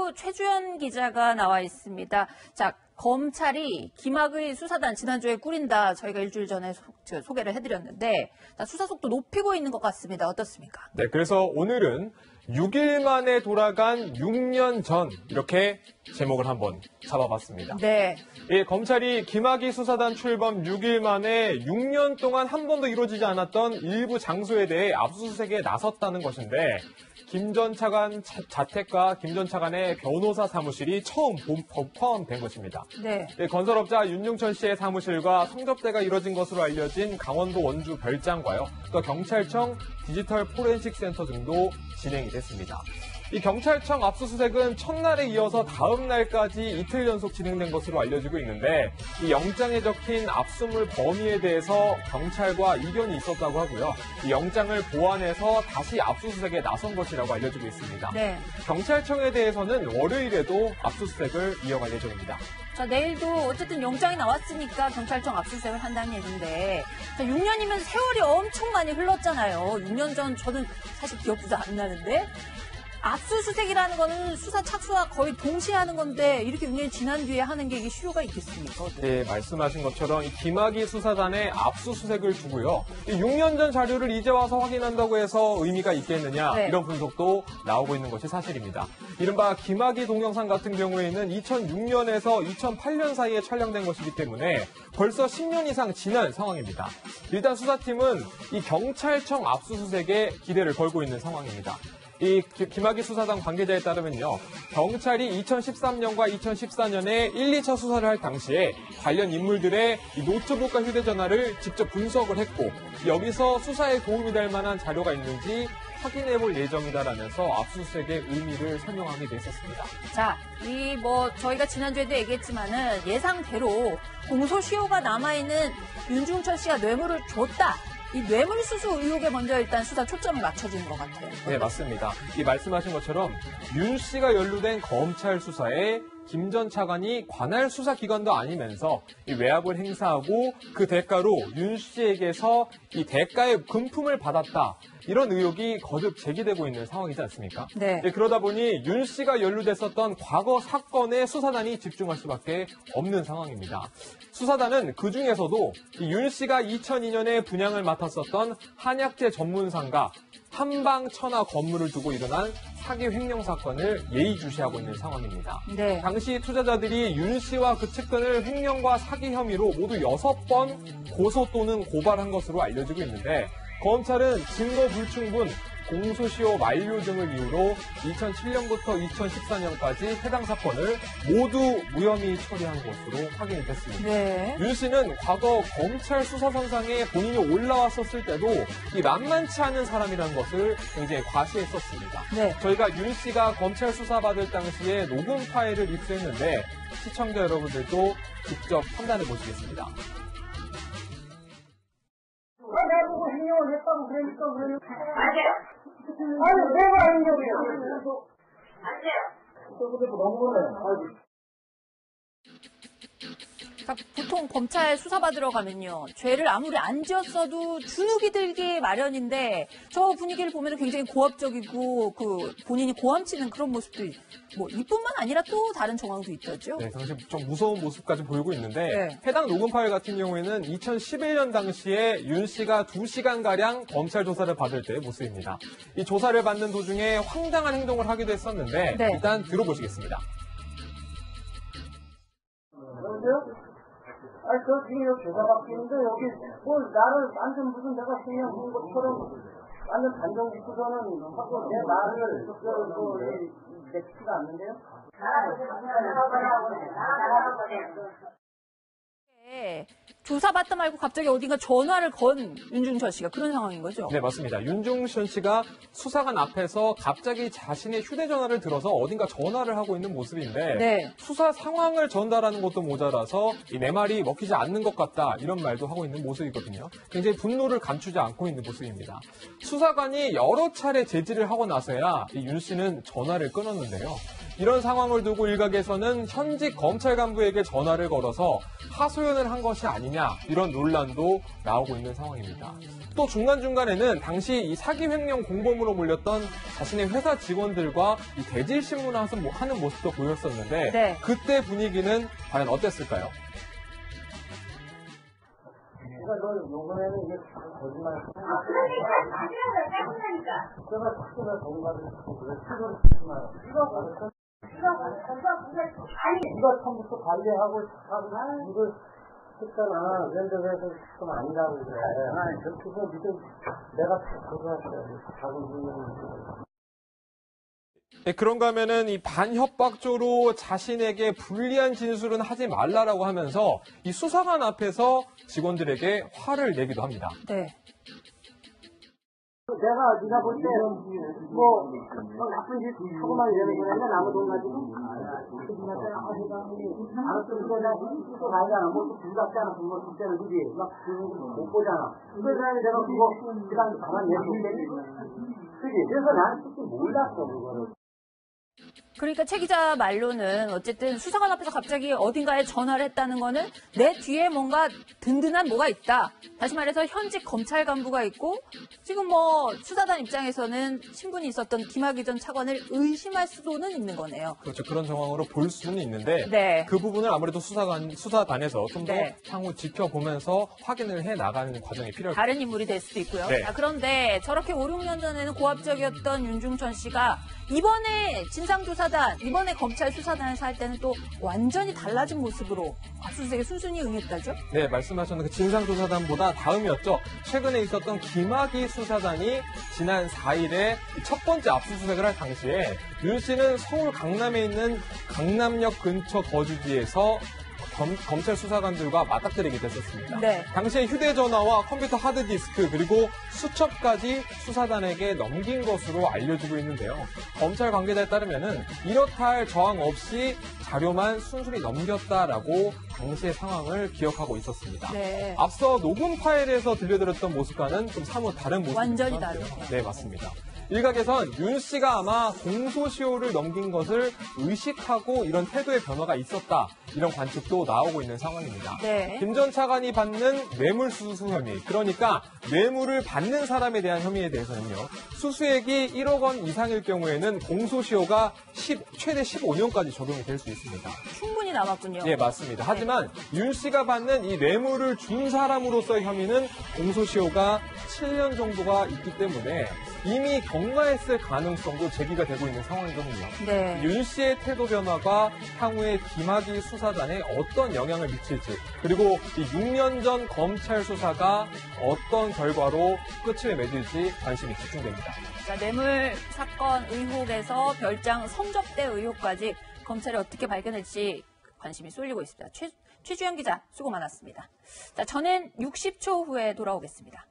스튜디오 최주연 기자가 나와 있습니다. 자, 검찰이 김학의 수사단 지난주에 꾸린다 저희가 일주일 전에 소개를 해드렸는데 수사 속도 높이고 있는 것 같습니다. 어떻습니까? 네, 그래서 오늘은 6일 만에 돌아간 6년 전 이렇게 제목을 한번 잡아봤습니다. 네. 예, 검찰이 김학의 수사단 출범 6일 만에 6년 동안 한 번도 이루어지지 않았던 일부 장소에 대해 압수수색에 나섰다는 것인데 김 전 차관 자택과 김 전 차관의 변호사 사무실이 처음 포함된 것입니다. 네. 예, 건설업자 윤중천 씨의 사무실과 성접대가 이뤄진 것으로 알려진 강원도 원주 별장과요. 또 경찰청 디지털 포렌식 센터 등도 진행이 됐습니다. 이 경찰청 압수수색은 첫날에 이어서 다음 날까지 이틀 연속 진행된 것으로 알려지고 있는데 이 영장에 적힌 압수물 범위에 대해서 경찰과 이견이 있었다고 하고요. 이 영장을 보완해서 다시 압수수색에 나선 것이라고 알려지고 있습니다. 네. 경찰청에 대해서는 월요일에도 압수수색을 이어갈 예정입니다. 자, 내일도 어쨌든 영장이 나왔으니까 경찰청 압수수색을 한다는 얘기인데 6년이면 세월이 엄청 많이 흘렀잖아요. 6년 전 저는 사실 기억도 안 나는데 압수수색이라는 거는 수사 착수와 거의 동시에 하는 건데 이렇게 6년이 지난 뒤에 하는 게 이게 실효가 있겠습니까? 네, 말씀하신 것처럼 이 김학의 수사단의 압수수색을 두고요. 이 6년 전 자료를 이제 와서 확인한다고 해서 의미가 있겠느냐 네. 이런 분석도 나오고 있는 것이 사실입니다. 이른바 김학의 동영상 같은 경우에는 2006년에서 2008년 사이에 촬영된 것이기 때문에 벌써 10년 이상 지난 상황입니다. 일단 수사팀은 이 경찰청 압수수색에 기대를 걸고 있는 상황입니다. 이 김학의 수사단 관계자에 따르면요. 경찰이 2013년과 2014년에 1, 2차 수사를 할 당시에 관련 인물들의 이 노트북과 휴대전화를 직접 분석을 했고 여기서 수사에 도움이 될 만한 자료가 있는지 확인해 볼 예정이다라면서 압수수색의 의미를 설명하게 됐었습니다. 자, 저희가 지난주에도 얘기했지만은 예상대로 공소시효가 남아있는 윤중천 씨가 뇌물을 줬다. 이 뇌물수수 의혹에 먼저 일단 수사 초점이 맞춰지는 것 같아요. 네, 맞습니다. 이 말씀하신 것처럼 윤 씨가 연루된 검찰 수사에 김 전 차관이 관할 수사기관도 아니면서 이 외압을 행사하고 그 대가로 윤 씨에게서 이 대가의 금품을 받았다. 이런 의혹이 거듭 제기되고 있는 상황이지 않습니까? 네. 그러다 보니 윤 씨가 연루됐었던 과거 사건에 수사단이 집중할 수밖에 없는 상황입니다. 수사단은 그중에서도 윤 씨가 2002년에 분양을 맡았었던 한약재 전문상가 한방천하 건물을 두고 일어난 사기 횡령 사건을 예의주시하고 있는 상황입니다. 네. 당시 투자자들이 윤 씨와 그 측근을 횡령과 사기 혐의로 모두 6번 고소 또는 고발한 것으로 알려지고 있는데 검찰은 증거 불충분, 공소시효 만료 등을 이유로 2007년부터 2014년까지 해당 사건을 모두 무혐의 처리한 것으로 확인이 됐습니다. 네. 윤 씨는 과거 검찰 수사선상에 본인이 올라왔었을 때도 이 만만치 않은 사람이라는 것을 굉장히 과시했었습니다. 네. 저희가 윤 씨가 검찰 수사받을 당시에 녹음 파일을 입수했는데 시청자 여러분들도 직접 판단해 보시겠습니다. 나보고 횡령을 했다고 그러니까 맞아요. 아니 내가 아닌 적이에요. 안 돼요. 저것도 너무네. 보통 검찰 수사받으러 가면요. 죄를 아무리 안 지었어도 주눅이 들기 마련인데 저 분위기를 보면 굉장히 고압적이고 본인이 고함치는 그런 모습도 이뿐만 아니라 또 다른 정황도 있더죠. 네, 당시 좀 무서운 모습까지 보이고 있는데 네. 해당 녹음 파일 같은 경우에는 2011년 당시에 윤 씨가 2시간가량 검찰 조사를 받을 때의 모습입니다. 이 조사를 받는 도중에 황당한 행동을 하기도 했었는데 네. 일단 들어보시겠습니다. 여보세요? 아니, 저 지금 여기 조사 받고 있는데, 여기, 나를 완전 무슨 내가 그냥 본 것처럼, 완전 단정 짓고서는, 자꾸 내 말을, 내키지가 않는데요? 조사받다 말고 갑자기 어딘가 전화를 건 윤중천 씨가 그런 상황인 거죠? 네, 맞습니다. 윤중천 씨가 수사관 앞에서 갑자기 자신의 휴대전화를 들어서 어딘가 전화를 하고 있는 모습인데 네. 수사 상황을 전달하는 것도 모자라서 내 말이 먹히지 않는 것 같다 이런 말도 하고 있는 모습이거든요. 굉장히 분노를 감추지 않고 있는 모습입니다. 수사관이 여러 차례 제지를 하고 나서야 윤 씨는 전화를 끊었는데요. 이런 상황을 두고 일각에서는 현직 검찰 간부에게 전화를 걸어서 하소연을 한 것이 아니냐 이런 논란도 나오고 있는 상황입니다. 또 중간중간에는 당시 이 사기 횡령 공범으로 몰렸던 자신의 회사 직원들과 이 대질 신문을 하는 모습도 보였었는데 네. 그때 분위기는 과연 어땠을까요? 그러니까 너 요번에는 이게 거짓말 내가 자꾸나 정말을 그래 치료를 하지 마라 이거 처음부터 관리하고 이걸 했잖아 그런데 왜 좀 아니라고 그래 그거 믿음 내가 고소했어요 작은 분들은 네, 그런가 하면은 이 반협박조로 자신에게 불리한 진술은 하지 말라라고 하면서 이 수사관 앞에서 직원들에게 화를 내기도 합니다. 네. 네가 볼 때 뭐 나쁜 짓 하고만 이러는 거야 나무 돈 가지고 알았어 그거 내가 또 가잖아 뭐 불답잖아 그거 그때는 그지 막 못 보잖아 그래서 내가 그거 그냥 가만히 내고 그지 그래서 나는 솔직히 몰랐어 그거를 그러니까 최 기자 말로는 어쨌든 수사관 앞에서 갑자기 어딘가에 전화를 했다는 거는 내 뒤에 뭔가 든든한 뭐가 있다. 다시 말해서 현직 검찰 간부가 있고 지금 뭐 수사단 입장에서는 신분이 있었던 김학의 전 차관을 의심할 수도는 있는 거네요. 그렇죠. 그런 정황으로 볼 수는 있는데 네. 그 부분을 아무래도 수사단에서 좀 더 네. 향후 지켜보면서 확인을 해 나가는 과정이 필요할 것 다른 인물이 될 수도 있고요. 네. 자, 그런데 저렇게 5, 6년 전에는 고압적이었던 윤중천 씨가 이번에 진상조사단, 이번에 검찰 수사단에서 할 때는 또 완전히 달라진 모습으로 압수수색에 순순히 응했다죠? 네, 말씀하셨는 그 진상조사단보다 다음이었죠. 최근에 있었던 김학의 수사단이 지난 4일에 첫 번째 압수수색을 할 당시에 윤 씨는 서울 강남에 있는 강남역 근처 거주지에서 검찰 수사관들과 맞닥뜨리게 됐었습니다. 네. 당시에 휴대전화와 컴퓨터 하드디스크 그리고 수첩까지 수사단에게 넘긴 것으로 알려지고 있는데요. 검찰 관계자에 따르면은 이렇다 할 저항 없이 자료만 순순히 넘겼다라고 당시의 상황을 기억하고 있었습니다. 네. 앞서 녹음 파일에서 들려드렸던 모습과는 좀 사뭇 다른 모습이 완전히 나왔어요. 다르죠. 네, 맞습니다. 일각에선 윤 씨가 아마 공소시효를 넘긴 것을 의식하고 이런 태도의 변화가 있었다. 이런 관측도 나오고 있는 상황입니다. 네. 김 전 차관이 받는 뇌물수수 혐의, 그러니까 뇌물을 받는 사람에 대한 혐의에 대해서는요. 수수액이 1억 원 이상일 경우에는 공소시효가 최대 15년까지 적용이 될 수 있습니다. 충분히 남았군요. 예, 맞습니다. 하지만 윤 씨가 받는 이 뇌물을 준 사람으로서의 혐의는 공소시효가 7년 정도가 있기 때문에 이미 경과했을 가능성도 제기가 되고 있는 상황이거든요. 네. 윤 씨의 태도 변화가 향후에 김학의 수사단에 어떤 영향을 미칠지, 그리고 이 6년 전 검찰 수사가 어떤 결과로 끝을 맺을지 관심이 집중됩니다. 자, 뇌물 사건 의혹에서 별장 성접대 의혹까지 검찰이 어떻게 발견할지 관심이 쏠리고 있습니다. 최주영 기자 수고 많았습니다. 자, 저는 60초 후에 돌아오겠습니다.